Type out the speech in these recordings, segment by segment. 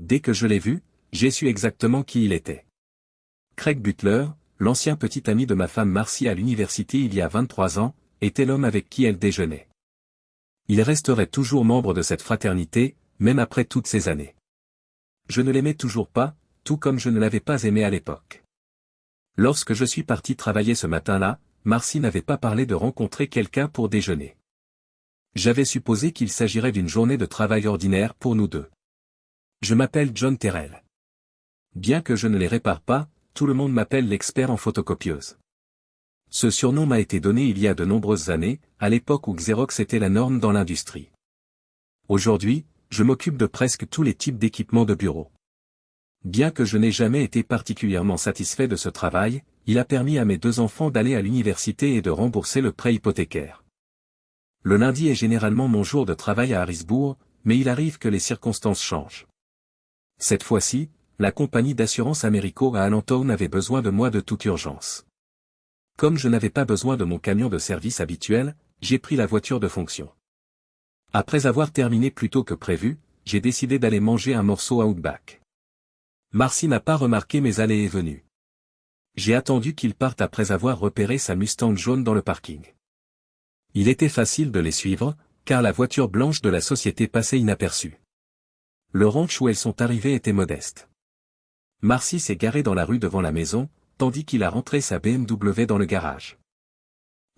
Dès que je l'ai vu, j'ai su exactement qui il était. Craig Butler, l'ancien petit ami de ma femme Marcy à l'université il y a 23 ans, était l'homme avec qui elle déjeunait. Il resterait toujours membre de cette fraternité, même après toutes ces années. Je ne l'aimais toujours pas, tout comme je ne l'avais pas aimé à l'époque. Lorsque je suis parti travailler ce matin-là, Marcy n'avait pas parlé de rencontrer quelqu'un pour déjeuner. J'avais supposé qu'il s'agirait d'une journée de travail ordinaire pour nous deux. Je m'appelle John Terrell. Bien que je ne les répare pas, tout le monde m'appelle l'expert en photocopieuse. Ce surnom m'a été donné il y a de nombreuses années, à l'époque où Xerox était la norme dans l'industrie. Aujourd'hui, je m'occupe de presque tous les types d'équipements de bureau. Bien que je n'ai jamais été particulièrement satisfait de ce travail, il a permis à mes 2 enfants d'aller à l'université et de rembourser le prêt hypothécaire. Le lundi est généralement mon jour de travail à Harrisburg, mais il arrive que les circonstances changent. Cette fois-ci, la compagnie d'assurance Americo à Allentown avait besoin de moi de toute urgence. Comme je n'avais pas besoin de mon camion de service habituel, j'ai pris la voiture de fonction. Après avoir terminé plus tôt que prévu, j'ai décidé d'aller manger un morceau à Outback. Marcy n'a pas remarqué mes allées et venues. J'ai attendu qu'il parte après avoir repéré sa Mustang jaune dans le parking. Il était facile de les suivre, car la voiture blanche de la société passait inaperçue. Le ranch où elles sont arrivées était modeste. Marcy s'est garé dans la rue devant la maison, tandis qu'il a rentré sa BMW dans le garage.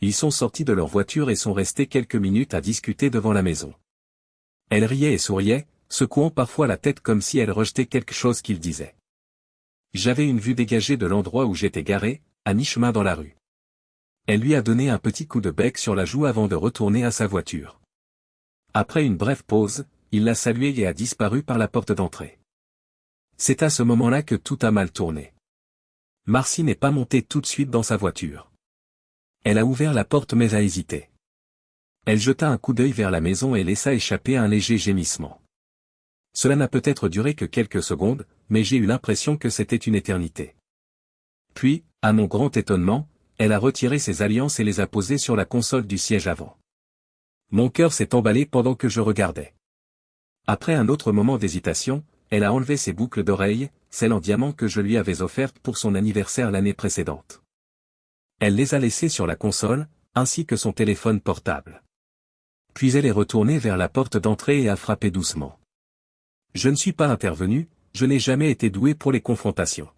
Ils sont sortis de leur voiture et sont restés quelques minutes à discuter devant la maison. Elle riait et souriait, secouant parfois la tête comme si elle rejetait quelque chose qu'il disait. J'avais une vue dégagée de l'endroit où j'étais garé, à mi-chemin dans la rue. Elle lui a donné un petit coup de bec sur la joue avant de retourner à sa voiture. Après une brève pause, il l'a saluée et a disparu par la porte d'entrée. C'est à ce moment-là que tout a mal tourné. Marcy n'est pas montée tout de suite dans sa voiture. Elle a ouvert la porte mais a hésité. Elle jeta un coup d'œil vers la maison et laissa échapper un léger gémissement. Cela n'a peut-être duré que quelques secondes, mais j'ai eu l'impression que c'était une éternité. Puis, à mon grand étonnement, elle a retiré ses alliances et les a posées sur la console du siège avant. Mon cœur s'est emballé pendant que je regardais. Après un autre moment d'hésitation, elle a enlevé ses boucles d'oreilles, celles en diamant que je lui avais offertes pour son anniversaire l'année précédente. Elle les a laissées sur la console, ainsi que son téléphone portable. Puis elle est retournée vers la porte d'entrée et a frappé doucement. Je ne suis pas intervenu, je n'ai jamais été doué pour les confrontations.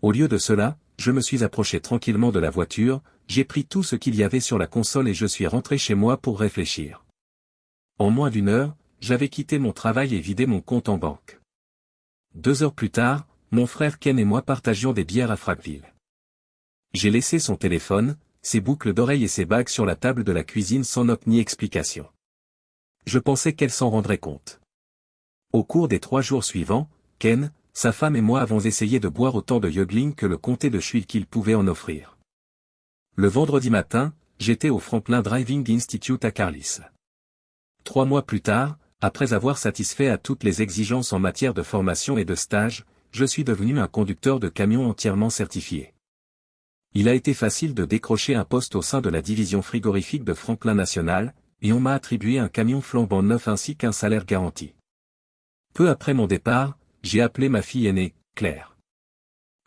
Au lieu de cela, je me suis approché tranquillement de la voiture, j'ai pris tout ce qu'il y avait sur la console et je suis rentré chez moi pour réfléchir. En moins d'1 heure, j'avais quitté mon travail et vidé mon compte en banque. 2 heures plus tard, mon frère Ken et moi partagions des bières à Frackville. J'ai laissé son téléphone, ses boucles d'oreilles et ses bagues sur la table de la cuisine sans note ni explication. Je pensais qu'elle s'en rendrait compte. Au cours des 3 jours suivants, Ken, sa femme et moi avons essayé de boire autant de Yuengling que le comté de Schuylkill pouvait en offrir. Le vendredi matin, j'étais au Franklin Driving Institute à Carlisle. 3 mois plus tard, après avoir satisfait à toutes les exigences en matière de formation et de stage, je suis devenu un conducteur de camion entièrement certifié. Il a été facile de décrocher un poste au sein de la division frigorifique de Franklin National, et on m'a attribué un camion flambant neuf ainsi qu'un salaire garanti. Peu après mon départ, j'ai appelé ma fille aînée, Claire.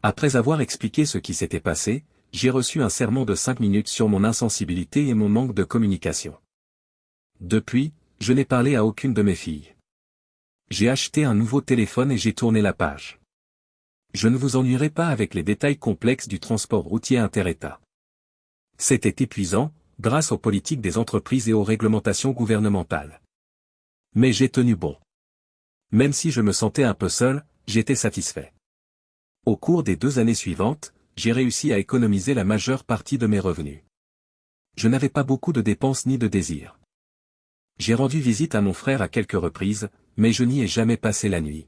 Après avoir expliqué ce qui s'était passé, j'ai reçu un sermon de 5 minutes sur mon insensibilité et mon manque de communication. Depuis, je n'ai parlé à aucune de mes filles. J'ai acheté un nouveau téléphone et j'ai tourné la page. Je ne vous ennuierai pas avec les détails complexes du transport routier inter-État. C'était épuisant, grâce aux politiques des entreprises et aux réglementations gouvernementales. Mais j'ai tenu bon. Même si je me sentais un peu seul, j'étais satisfait. Au cours des 2 années suivantes, j'ai réussi à économiser la majeure partie de mes revenus. Je n'avais pas beaucoup de dépenses ni de désirs. J'ai rendu visite à mon frère à quelques reprises, mais je n'y ai jamais passé la nuit.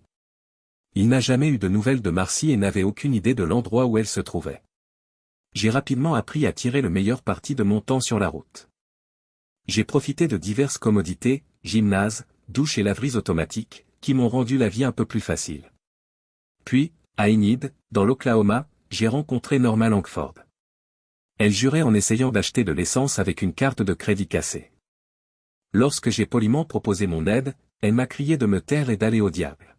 Il n'a jamais eu de nouvelles de Marcy et n'avait aucune idée de l'endroit où elle se trouvait. J'ai rapidement appris à tirer le meilleur parti de mon temps sur la route. J'ai profité de diverses commodités, gymnases, douches et laveries automatiques, qui m'ont rendu la vie un peu plus facile. Puis, à Enid, dans l'Oklahoma, j'ai rencontré Norma Langford. Elle jurait en essayant d'acheter de l'essence avec une carte de crédit cassée. Lorsque j'ai poliment proposé mon aide, elle m'a crié de me taire et d'aller au diable.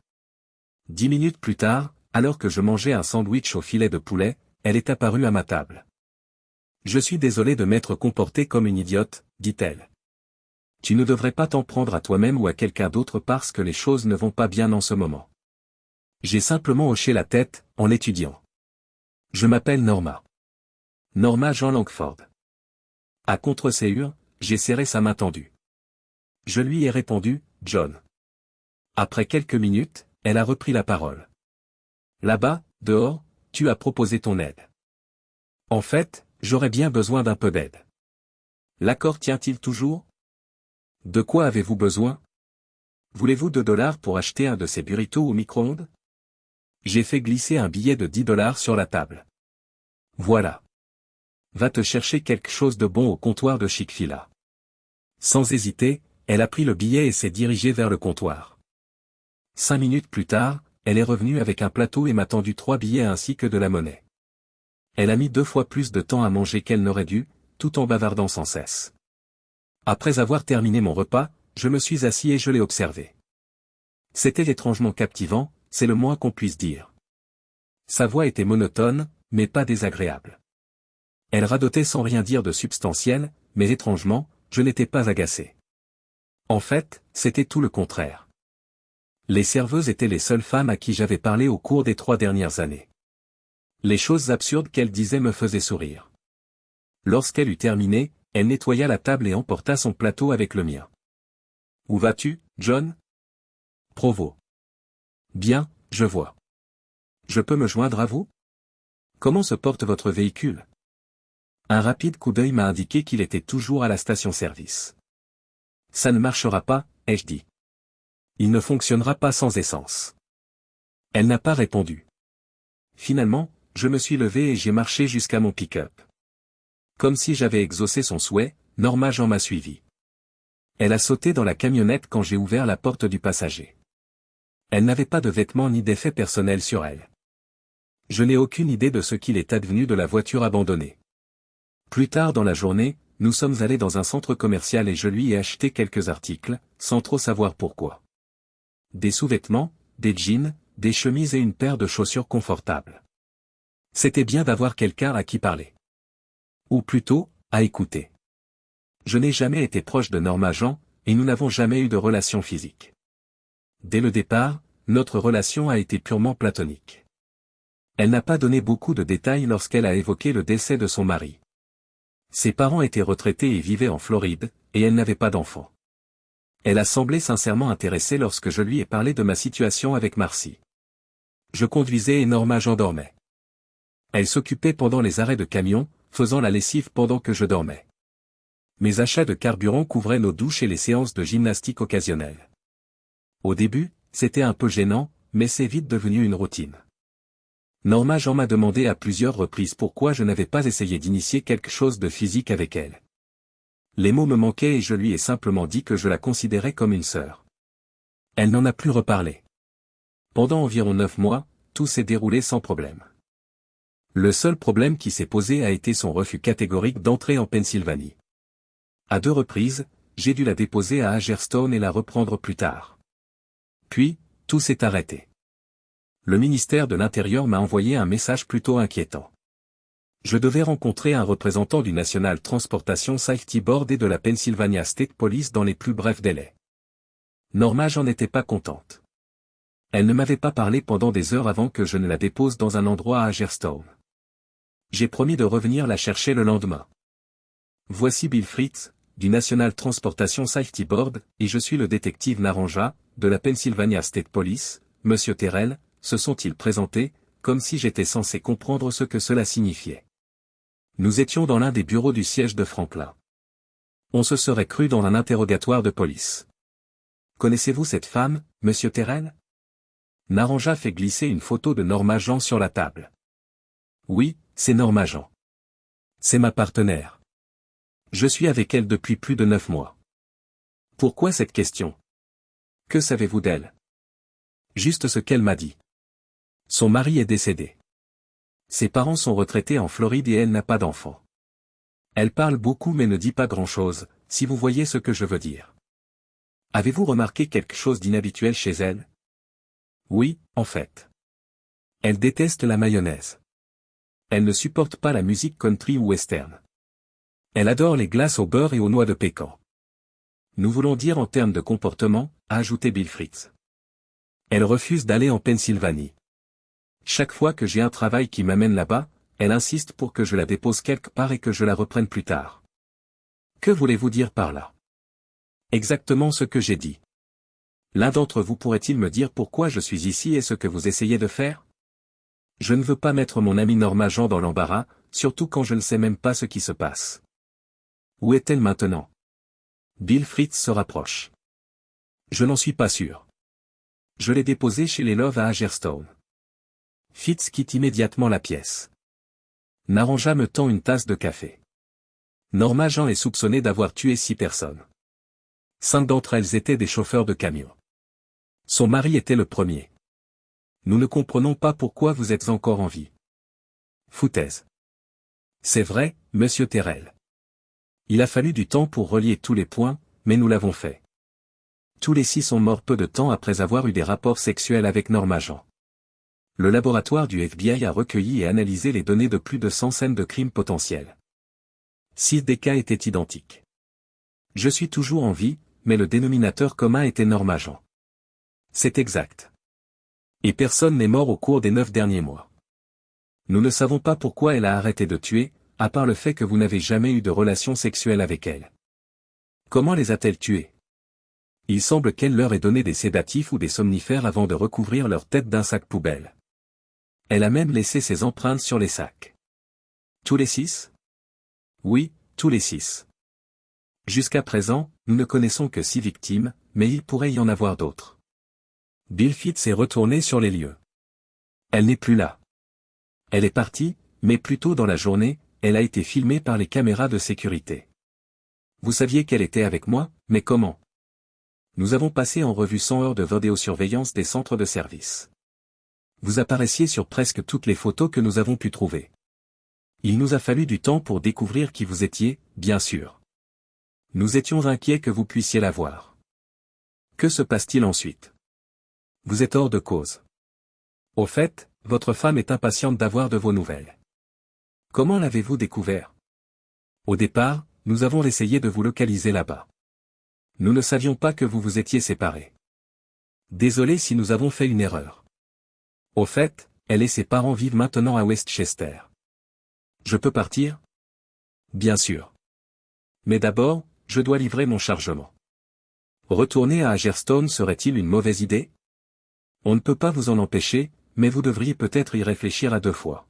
10 minutes plus tard, alors que je mangeais un sandwich au filet de poulet, elle est apparue à ma table. Je suis désolé de m'être comportée comme une idiote, dit-elle. Tu ne devrais pas t'en prendre à toi-même ou à quelqu'un d'autre parce que les choses ne vont pas bien en ce moment. J'ai simplement hoché la tête, en l'étudiant. Je m'appelle Norma. Norma Jean Langford. À contre-séhure, j'ai serré sa main tendue. Je lui ai répondu, John. Après quelques minutes, elle a repris la parole. Là-bas, dehors, tu as proposé ton aide. En fait, j'aurais bien besoin d'un peu d'aide. L'accord tient-il toujours? De quoi avez-vous besoin? Voulez-vous $2 pour acheter un de ces burritos au micro-ondes? J'ai fait glisser un billet de $10 sur la table. Voilà. Va te chercher quelque chose de bon au comptoir de Chick-fil-A. Sans hésiter, elle a pris le billet et s'est dirigée vers le comptoir. 5 minutes plus tard, elle est revenue avec un plateau et m'a tendu 3 billets ainsi que de la monnaie. Elle a mis 2 fois plus de temps à manger qu'elle n'aurait dû, tout en bavardant sans cesse. Après avoir terminé mon repas, je me suis assis et je l'ai observée. C'était étrangement captivant, c'est le moins qu'on puisse dire. Sa voix était monotone, mais pas désagréable. Elle radotait sans rien dire de substantiel, mais étrangement, je n'étais pas agacé. En fait, c'était tout le contraire. Les serveuses étaient les seules femmes à qui j'avais parlé au cours des 3 dernières années. Les choses absurdes qu'elle disait me faisaient sourire. Lorsqu'elle eut terminé, elle nettoya la table et emporta son plateau avec le mien. « Où vas-tu, John ?» « Provo. »« Bien, je vois. Je peux me joindre à vous ? Comment se porte votre véhicule ? » Un rapide coup d'œil m'a indiqué qu'il était toujours à la station-service. « Ça ne marchera pas, ai-je dit. Il ne fonctionnera pas sans essence. » Elle n'a pas répondu. Finalement, je me suis levé et j'ai marché jusqu'à mon pick-up. Comme si j'avais exaucé son souhait, Norma Jean m'a suivi. Elle a sauté dans la camionnette quand j'ai ouvert la porte du passager. Elle n'avait pas de vêtements ni d'effets personnels sur elle. Je n'ai aucune idée de ce qu'il est advenu de la voiture abandonnée. Plus tard dans la journée, nous sommes allés dans un centre commercial et je lui ai acheté quelques articles, sans trop savoir pourquoi. Des sous-vêtements, des jeans, des chemises et une paire de chaussures confortables. C'était bien d'avoir quelqu'un à qui parler. Ou plutôt, à écouter. Je n'ai jamais été proche de Norma Jean, et nous n'avons jamais eu de relation physique. Dès le départ, notre relation a été purement platonique. Elle n'a pas donné beaucoup de détails lorsqu'elle a évoqué le décès de son mari. Ses parents étaient retraités et vivaient en Floride, et elle n'avait pas d'enfants. Elle a semblé sincèrement intéressée lorsque je lui ai parlé de ma situation avec Marcy. Je conduisais et Norma Jean dormait. Elle s'occupait pendant les arrêts de camion, faisant la lessive pendant que je dormais. Mes achats de carburant couvraient nos douches et les séances de gymnastique occasionnelles. Au début, c'était un peu gênant, mais c'est vite devenu une routine. Norma Jean m'a demandé à plusieurs reprises pourquoi je n'avais pas essayé d'initier quelque chose de physique avec elle. Les mots me manquaient et je lui ai simplement dit que je la considérais comme une sœur. Elle n'en a plus reparlé. Pendant environ 9 mois, tout s'est déroulé sans problème. Le seul problème qui s'est posé a été son refus catégorique d'entrer en Pennsylvanie. À 2 reprises, j'ai dû la déposer à Hagerstown et la reprendre plus tard. Puis, tout s'est arrêté. Le ministère de l'Intérieur m'a envoyé un message plutôt inquiétant. Je devais rencontrer un représentant du National Transportation Safety Board et de la Pennsylvania State Police dans les plus brefs délais. Norma j'en étais pas contente. Elle ne m'avait pas parlé pendant des heures avant que je ne la dépose dans un endroit à Hagerstown. J'ai promis de revenir la chercher le lendemain. Voici Bill Fritz, du National Transportation Safety Board, et je suis le détective Naranja, de la Pennsylvania State Police. Monsieur Terrell, se sont-ils présentés, comme si j'étais censé comprendre ce que cela signifiait. Nous étions dans l'un des bureaux du siège de Franklin. On se serait cru dans un interrogatoire de police. Connaissez-vous cette femme, monsieur Terrell? Naranja fait glisser une photo de Norma Jean sur la table. Oui, c'est Norma Jean. C'est ma partenaire. Je suis avec elle depuis plus de 9 mois. Pourquoi cette question? Que savez-vous d'elle? Juste ce qu'elle m'a dit. Son mari est décédé. Ses parents sont retraités en Floride et elle n'a pas d'enfant. Elle parle beaucoup mais ne dit pas grand-chose, si vous voyez ce que je veux dire. Avez-vous remarqué quelque chose d'inhabituel chez elle? Oui, en fait. Elle déteste la mayonnaise. Elle ne supporte pas la musique country ou western. Elle adore les glaces au beurre et aux noix de pécan. Nous voulons dire en termes de comportement, a ajouté Bill Fritz. Elle refuse d'aller en Pennsylvanie. Chaque fois que j'ai un travail qui m'amène là-bas, elle insiste pour que je la dépose quelque part et que je la reprenne plus tard. Que voulez-vous dire par là? Exactement ce que j'ai dit. L'un d'entre vous pourrait-il me dire pourquoi je suis ici et ce que vous essayez de faire? Je ne veux pas mettre mon ami Norma Jean dans l'embarras, surtout quand je ne sais même pas ce qui se passe. Où est-elle maintenant? Bill Fritz se rapproche. Je n'en suis pas sûr. Je l'ai déposée chez les Love à Hagerstown. Fitz quitte immédiatement la pièce. Naranja me tend une tasse de café. Norma Jean est soupçonnée d'avoir tué 6 personnes. 5 d'entre elles étaient des chauffeurs de camions. Son mari était le premier. Nous ne comprenons pas pourquoi vous êtes encore en vie. Foutaise. C'est vrai, monsieur Terrell. Il a fallu du temps pour relier tous les points, mais nous l'avons fait. Tous les 6 sont morts peu de temps après avoir eu des rapports sexuels avec Norma Jean. Le laboratoire du FBI a recueilli et analysé les données de plus de 100 scènes de crimes potentiels. 6 des cas étaient identiques. Je suis toujours en vie, mais le dénominateur commun était Norma Jean. C'est exact. Et personne n'est mort au cours des 9 derniers mois. Nous ne savons pas pourquoi elle a arrêté de tuer, à part le fait que vous n'avez jamais eu de relation sexuelle avec elle. Comment les a-t-elle tués? Il semble qu'elle leur ait donné des sédatifs ou des somnifères avant de recouvrir leur tête d'un sac poubelle. Elle a même laissé ses empreintes sur les sacs. Tous les 6? Oui, tous les 6. Jusqu'à présent, nous ne connaissons que 6 victimes, mais il pourrait y en avoir d'autres. Bill Fitz est retourné sur les lieux. Elle n'est plus là. Elle est partie, mais plus tôt dans la journée, elle a été filmée par les caméras de sécurité. Vous saviez qu'elle était avec moi, mais comment? Nous avons passé en revue 100 heures de vidéosurveillance des centres de service. Vous apparaissiez sur presque toutes les photos que nous avons pu trouver. Il nous a fallu du temps pour découvrir qui vous étiez, bien sûr. Nous étions inquiets que vous puissiez la voir. Que se passe-t-il ensuite? Vous êtes hors de cause. Au fait, votre femme est impatiente d'avoir de vos nouvelles. Comment l'avez-vous découvert? Au départ, nous avons essayé de vous localiser là-bas. Nous ne savions pas que vous vous étiez séparés. Désolé si nous avons fait une erreur. Au fait, elle et ses parents vivent maintenant à Westchester. Je peux partir? Bien sûr. Mais d'abord, je dois livrer mon chargement. Retourner à Hagerstown serait-il une mauvaise idée? On ne peut pas vous en empêcher, mais vous devriez peut-être y réfléchir à 2 fois.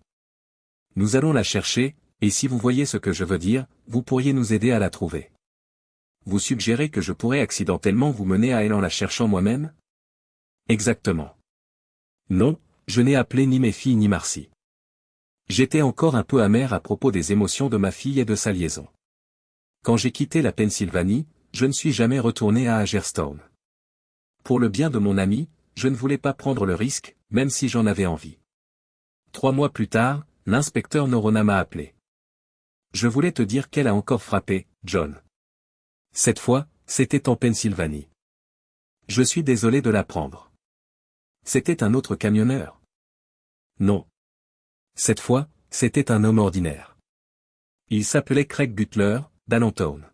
Nous allons la chercher, et si vous voyez ce que je veux dire, vous pourriez nous aider à la trouver. Vous suggérez que je pourrais accidentellement vous mener à elle en la cherchant moi-même? Exactement. Non, je n'ai appelé ni mes filles ni Marcy. J'étais encore un peu amer à propos des émotions de ma fille et de sa liaison. Quand j'ai quitté la Pennsylvanie, je ne suis jamais retourné à Hagerstown. Pour le bien de mon ami, je ne voulais pas prendre le risque, même si j'en avais envie. 3 mois plus tard, l'inspecteur Norona m'a appelé. Je voulais te dire qu'elle a encore frappé, John. Cette fois, c'était en Pennsylvanie. Je suis désolé de l'apprendre. C'était un autre camionneur. Non. Cette fois, c'était un homme ordinaire. Il s'appelait Craig Butler, d'Allentown.